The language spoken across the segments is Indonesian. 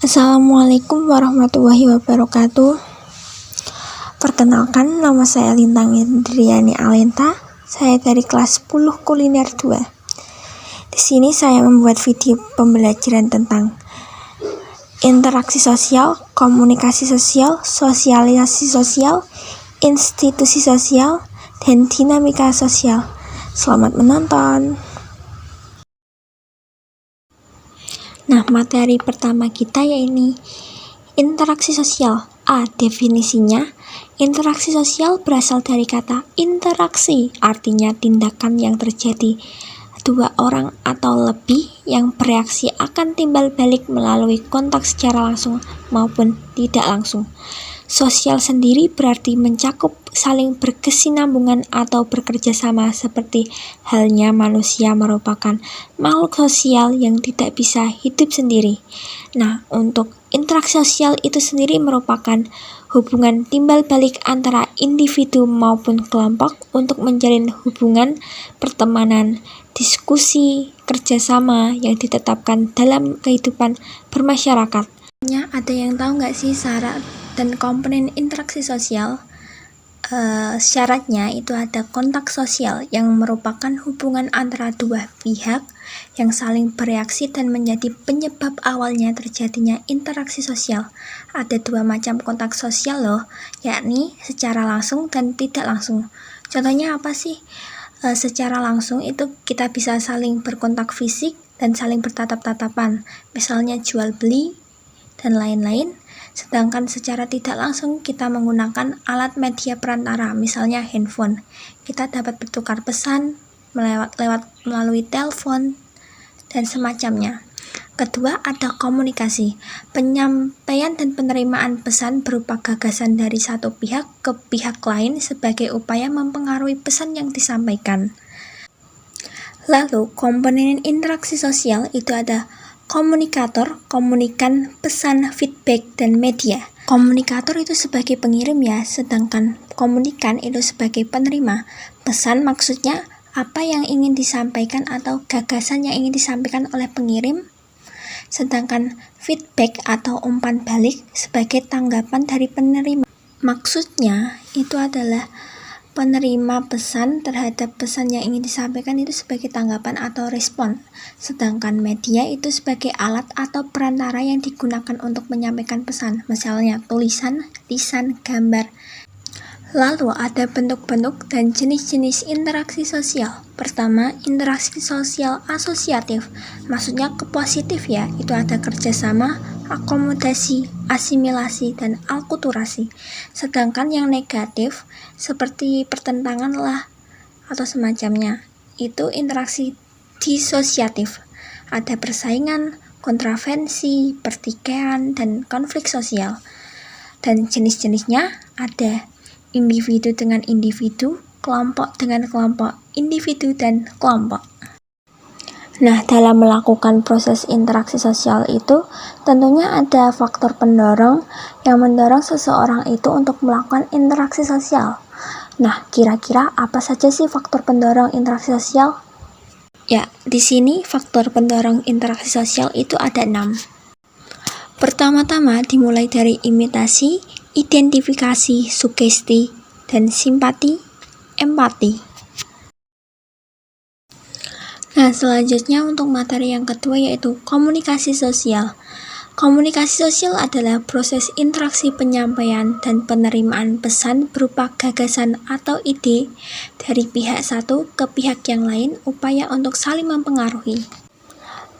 Assalamualaikum warahmatullahi wabarakatuh. Perkenalkan, nama saya Lintang Indriani Alenta. Saya dari kelas 10 kuliner 2. Di sini saya membuat video pembelajaran tentang interaksi sosial, komunikasi sosial, sosialisasi sosial, institusi sosial, dan dinamika sosial. Selamat menonton. Nah, materi pertama kita yaitu interaksi sosial. A. Definisinya, interaksi sosial berasal dari kata interaksi, artinya tindakan yang terjadi dua orang atau lebih yang bereaksi akan timbal balik melalui kontak secara langsung maupun tidak langsung. Sosial sendiri berarti mencakup saling berkesinambungan atau bekerja sama, seperti halnya manusia merupakan makhluk sosial yang tidak bisa hidup sendiri. Nah, untuk interaksi sosial itu sendiri merupakan hubungan timbal balik antara individu maupun kelompok untuk menjalin hubungan pertemanan, diskusi, kerjasama yang ditetapkan dalam kehidupan bermasyarakat. Ada yang tahu nggak sih syarat dan komponen interaksi sosial? Syaratnya itu ada kontak sosial yang merupakan hubungan antara dua pihak yang saling bereaksi dan menjadi penyebab awalnya terjadinya interaksi sosial. Ada dua macam kontak sosial loh, yakni secara langsung dan tidak langsung. Contohnya apa sih? Secara langsung itu kita bisa saling berkontak fisik dan saling bertatap-tatapan, misalnya jual beli dan lain-lain. Sedangkan secara tidak langsung kita menggunakan alat media perantara, misalnya handphone. Kita dapat bertukar pesan melalui telepon dan semacamnya. Kedua, ada komunikasi. Penyampaian dan penerimaan pesan berupa gagasan dari satu pihak ke pihak lain sebagai upaya mempengaruhi pesan yang disampaikan. Lalu, komponen interaksi sosial itu ada komunikator, komunikan, pesan, feedback, dan media. Komunikator itu sebagai pengirim ya, sedangkan komunikan itu sebagai penerima. Pesan maksudnya apa yang ingin disampaikan atau gagasan yang ingin disampaikan oleh pengirim. Sedangkan feedback atau umpan balik sebagai tanggapan dari penerima. Maksudnya itu adalah penerima pesan terhadap pesan yang ingin disampaikan itu sebagai tanggapan atau respon. Sedangkan media itu sebagai alat atau perantara yang digunakan untuk menyampaikan pesan, misalnya tulisan, lisan, gambar. Lalu ada bentuk-bentuk dan jenis-jenis interaksi sosial. Pertama, interaksi sosial asosiatif, maksudnya ke positif ya, itu ada kerjasama, akomodasi, asimilasi, dan alkulturasi. Sedangkan yang negatif, seperti pertentangan lah atau semacamnya, itu interaksi disosiatif. Ada persaingan, kontravensi, pertikaian, dan konflik sosial. Dan jenis-jenisnya ada individu dengan individu, kelompok dengan kelompok, individu dan kelompok. Nah, dalam melakukan proses interaksi sosial itu tentunya ada faktor pendorong yang mendorong seseorang itu untuk melakukan interaksi sosial. Nah, kira-kira apa saja sih faktor pendorong interaksi sosial? Ya, di sini faktor pendorong interaksi sosial itu ada 6. Pertama-tama dimulai dari imitasi, identifikasi, sugesti, dan simpati, empati. Nah, selanjutnya untuk materi yang kedua yaitu komunikasi sosial. Komunikasi sosial adalah proses interaksi penyampaian dan penerimaan pesan berupa gagasan atau ide dari pihak satu ke pihak yang lain, upaya untuk saling mempengaruhi.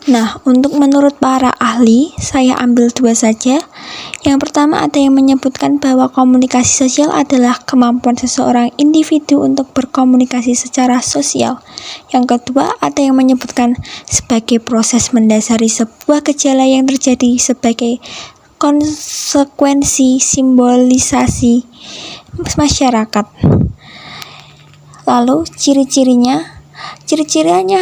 Nah, untuk menurut para ahli, saya ambil 2 saja. Yang pertama ada yang menyebutkan bahwa komunikasi sosial adalah kemampuan seseorang individu untuk berkomunikasi secara sosial. Yang kedua ada yang menyebutkan sebagai proses mendasari sebuah gejala yang terjadi sebagai konsekuensi simbolisasi masyarakat. Lalu ciri-cirinya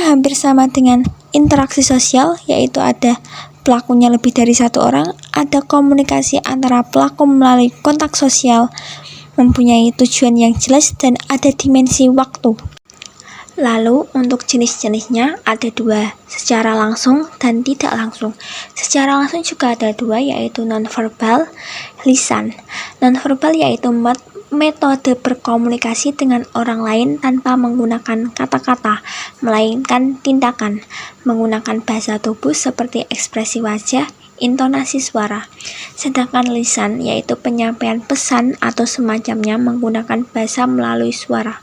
hampir sama dengan interaksi sosial, yaitu ada pelakunya lebih dari satu orang, ada komunikasi antara pelaku melalui kontak sosial, mempunyai tujuan yang jelas, dan ada dimensi waktu. Lalu untuk jenis-jenisnya ada dua, secara langsung dan tidak langsung. Secara langsung juga ada dua, yaitu nonverbal, lisan. Nonverbal yaitu metode berkomunikasi dengan orang lain tanpa menggunakan kata-kata, melainkan tindakan, menggunakan bahasa tubuh seperti ekspresi wajah, intonasi suara. Sedangkan lisan yaitu penyampaian pesan atau semacamnya menggunakan bahasa melalui suara.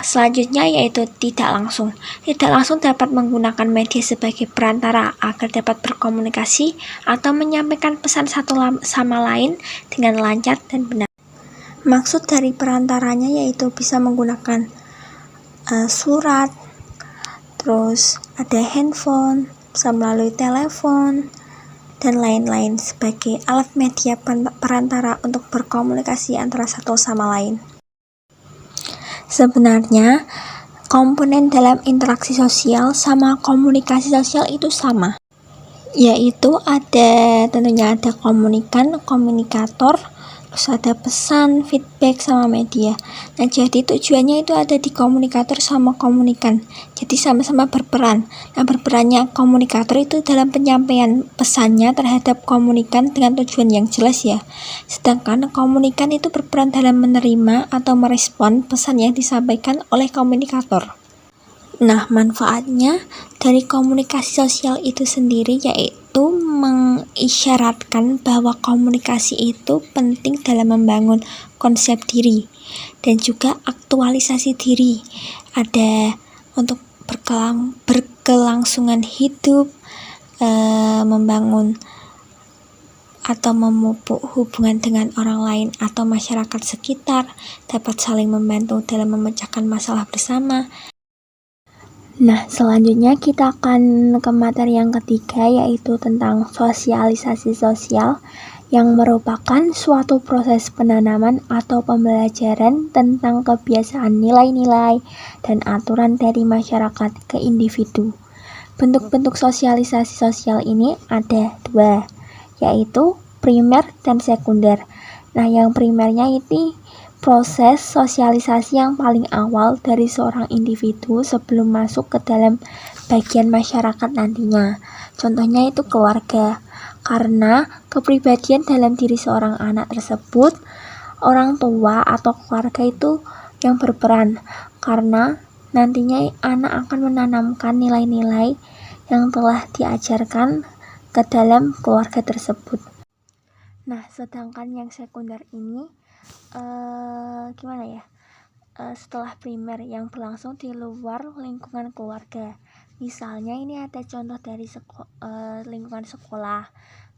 Selanjutnya yaitu tidak langsung. Tidak langsung dapat menggunakan media sebagai perantara agar dapat berkomunikasi atau menyampaikan pesan satu sama lain dengan lancar dan benar. Maksud dari perantaranya yaitu bisa menggunakan surat, terus ada handphone, bisa melalui telepon, dan lain-lain sebagai alat media perantara untuk berkomunikasi antara satu sama lain. Sebenarnya, komponen dalam interaksi sosial sama komunikasi sosial itu sama, yaitu tentunya ada komunikator, terus ada pesan, feedback, sama media. Nah, jadi tujuannya itu ada di komunikator sama komunikan, jadi sama-sama berperan. Nah, berperannya komunikator itu dalam penyampaian pesannya terhadap komunikan dengan tujuan yang jelas ya. Sedangkan komunikan itu berperan dalam menerima atau merespon pesan yang disampaikan oleh komunikator. Nah, manfaatnya dari komunikasi sosial itu sendiri yaitu mengisyaratkan bahwa komunikasi itu penting dalam membangun konsep diri dan juga aktualisasi diri. Ada untuk berkelangsungan hidup, membangun atau memupuk hubungan dengan orang lain atau masyarakat sekitar, dapat saling membantu dalam memecahkan masalah bersama. Nah, selanjutnya kita akan ke materi yang ketiga, yaitu tentang sosialisasi sosial, yang merupakan suatu proses penanaman atau pembelajaran tentang kebiasaan nilai-nilai dan aturan dari masyarakat ke individu. Bentuk-bentuk sosialisasi sosial ini ada dua, yaitu primer dan sekunder. Nah, yang primernya itu proses sosialisasi yang paling awal dari seorang individu sebelum masuk ke dalam bagian masyarakat nantinya. Contohnya itu keluarga, karena kepribadian dalam diri seorang anak tersebut, orang tua atau keluarga itu yang berperan, karena nantinya anak akan menanamkan nilai-nilai yang telah diajarkan ke dalam keluarga tersebut. Nah, sedangkan yang sekunder ini setelah primer yang berlangsung di luar lingkungan keluarga. Misalnya ini ada contoh dari lingkungan sekolah,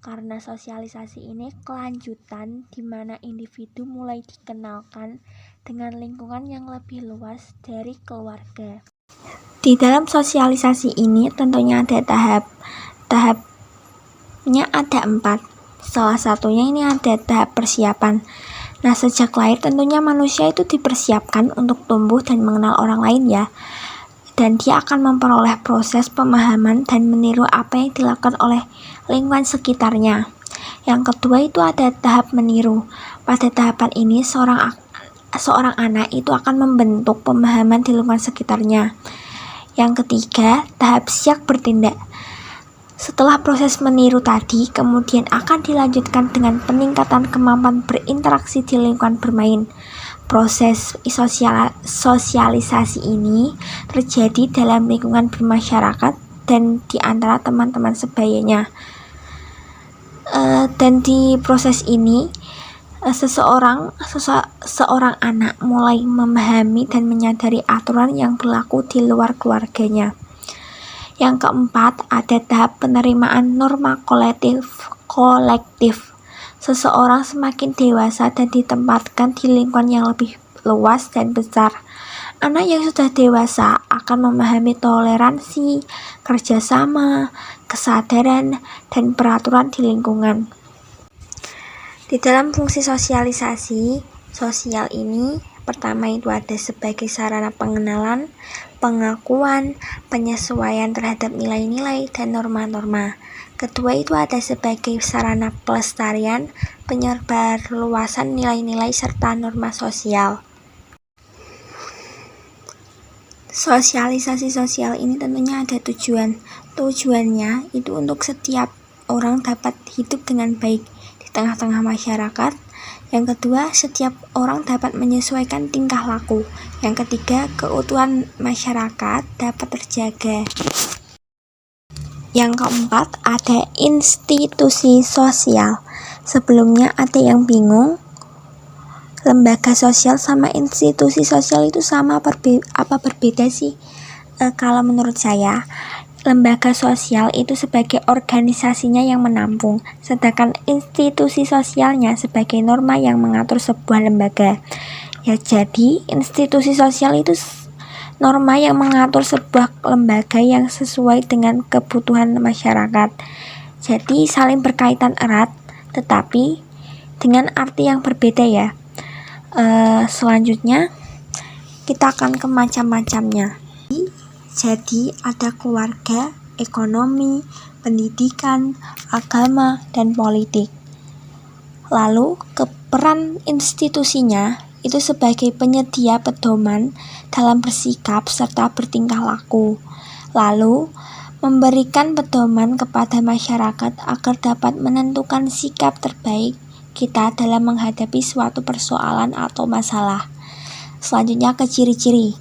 karena sosialisasi ini kelanjutan di mana individu mulai dikenalkan dengan lingkungan yang lebih luas dari keluarga. Di dalam sosialisasi ini tentunya ada tahapnya ada 4. Salah satunya ini ada tahap persiapan. Nah, sejak lahir tentunya manusia itu dipersiapkan untuk tumbuh dan mengenal orang lain ya. Dan dia akan memperoleh proses pemahaman dan meniru apa yang dilakukan oleh lingkungan sekitarnya. Yang kedua itu ada tahap meniru. Pada tahapan ini seorang anak itu akan membentuk pemahaman di lingkungan sekitarnya. Yang ketiga, tahap siap bertindak. Setelah proses meniru tadi, kemudian akan dilanjutkan dengan peningkatan kemampuan berinteraksi di lingkungan bermain. Proses sosialisasi ini terjadi dalam lingkungan bermasyarakat dan di antara teman-teman sebayanya. Dan di proses ini, seorang anak mulai memahami dan menyadari aturan yang berlaku di luar keluarganya. Yang keempat, ada tahap penerimaan norma kolektif. Seseorang semakin dewasa dan ditempatkan di lingkungan yang lebih luas dan besar. Anak yang sudah dewasa akan memahami toleransi, kerjasama, kesadaran, dan peraturan di lingkungan. Di dalam fungsi sosialisasi sosial ini, pertama itu ada sebagai sarana pengenalan, pengakuan, penyesuaian terhadap nilai-nilai dan norma-norma. Kedua itu ada sebagai sarana pelestarian, penyebarluasan nilai-nilai serta norma sosial. Sosialisasi sosial ini tentunya ada tujuan. Tujuannya itu untuk setiap orang dapat hidup dengan baik di tengah-tengah masyarakat. Yang kedua, setiap orang dapat menyesuaikan tingkah laku. Yang ketiga, keutuhan masyarakat dapat terjaga. Yang keempat, ada institusi sosial. Sebelumnya ada yang bingung, lembaga sosial sama institusi sosial itu sama apa berbeda sih? Kalau menurut saya, lembaga sosial itu sebagai organisasinya yang menampung, sedangkan institusi sosialnya sebagai norma yang mengatur sebuah lembaga. Ya, jadi institusi sosial itu norma yang mengatur sebuah lembaga yang sesuai dengan kebutuhan masyarakat. Jadi saling berkaitan erat, tetapi dengan arti yang berbeda ya. Selanjutnya kita akan ke macam-macamnya. Jadi ada keluarga, ekonomi, pendidikan, agama, dan politik. Lalu peran institusinya itu sebagai penyedia pedoman dalam bersikap serta bertingkah laku. Lalu memberikan pedoman kepada masyarakat agar dapat menentukan sikap terbaik kita dalam menghadapi suatu persoalan atau masalah. Selanjutnya ke ciri-ciri.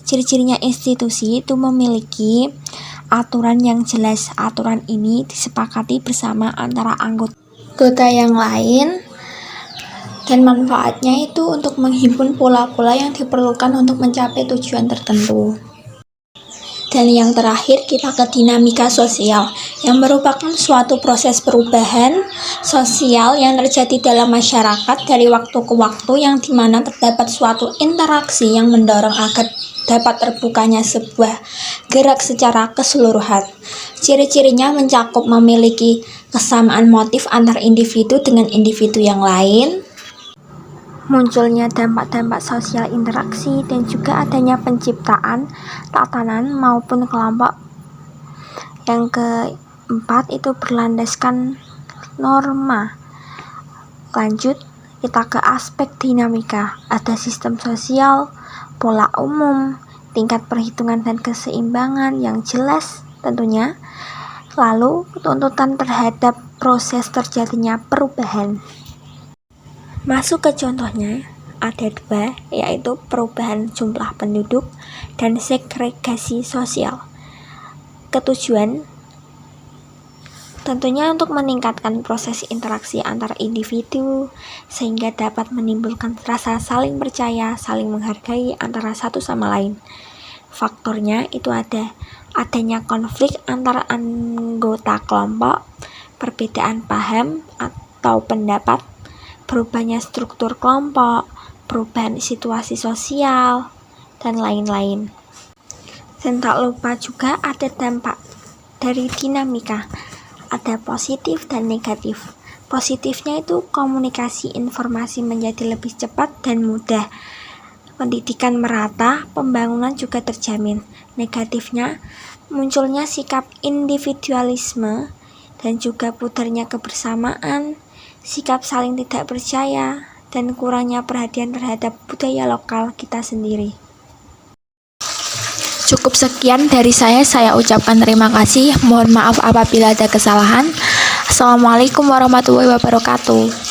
Ciri-cirinya institusi itu memiliki aturan yang jelas. Aturan ini disepakati bersama antara anggota yang lain, dan manfaatnya itu untuk menghimpun pola-pola yang diperlukan untuk mencapai tujuan tertentu. Dan yang terakhir kita ke dinamika sosial, yang merupakan suatu proses perubahan sosial yang terjadi dalam masyarakat dari waktu ke waktu, yang dimana terdapat suatu interaksi yang mendorong agar dapat terbukanya sebuah gerak secara keseluruhan. Ciri-cirinya mencakup memiliki kesamaan motif antar individu dengan individu yang lain, munculnya dampak-dampak sosial interaksi, dan juga adanya penciptaan tatanan maupun kelompok. Yang keempat itu berlandaskan norma. Lanjut kita ke aspek dinamika. Ada sistem sosial, pola umum, tingkat perhitungan dan keseimbangan yang jelas tentunya. Lalu tuntutan terhadap proses terjadinya perubahan. Masuk ke contohnya, ada dua, yaitu perubahan jumlah penduduk dan segregasi sosial. Ketujuan tentunya untuk meningkatkan proses interaksi antar individu sehingga dapat menimbulkan rasa saling percaya, saling menghargai antara satu sama lain. Faktornya itu adanya konflik antara anggota kelompok, perbedaan paham atau pendapat, berubahnya struktur kelompok, perubahan situasi sosial, dan lain-lain. Dan tak lupa juga ada dampak dari dinamika. Ada positif dan negatif. Positifnya itu komunikasi informasi menjadi lebih cepat dan mudah. Pendidikan merata, pembangunan juga terjamin. Negatifnya, munculnya sikap individualisme dan juga pudarnya kebersamaan, sikap saling tidak percaya, dan kurangnya perhatian terhadap budaya lokal kita sendiri. Cukup sekian dari saya ucapkan terima kasih. Mohon maaf apabila ada kesalahan. Assalamualaikum warahmatullahi wabarakatuh.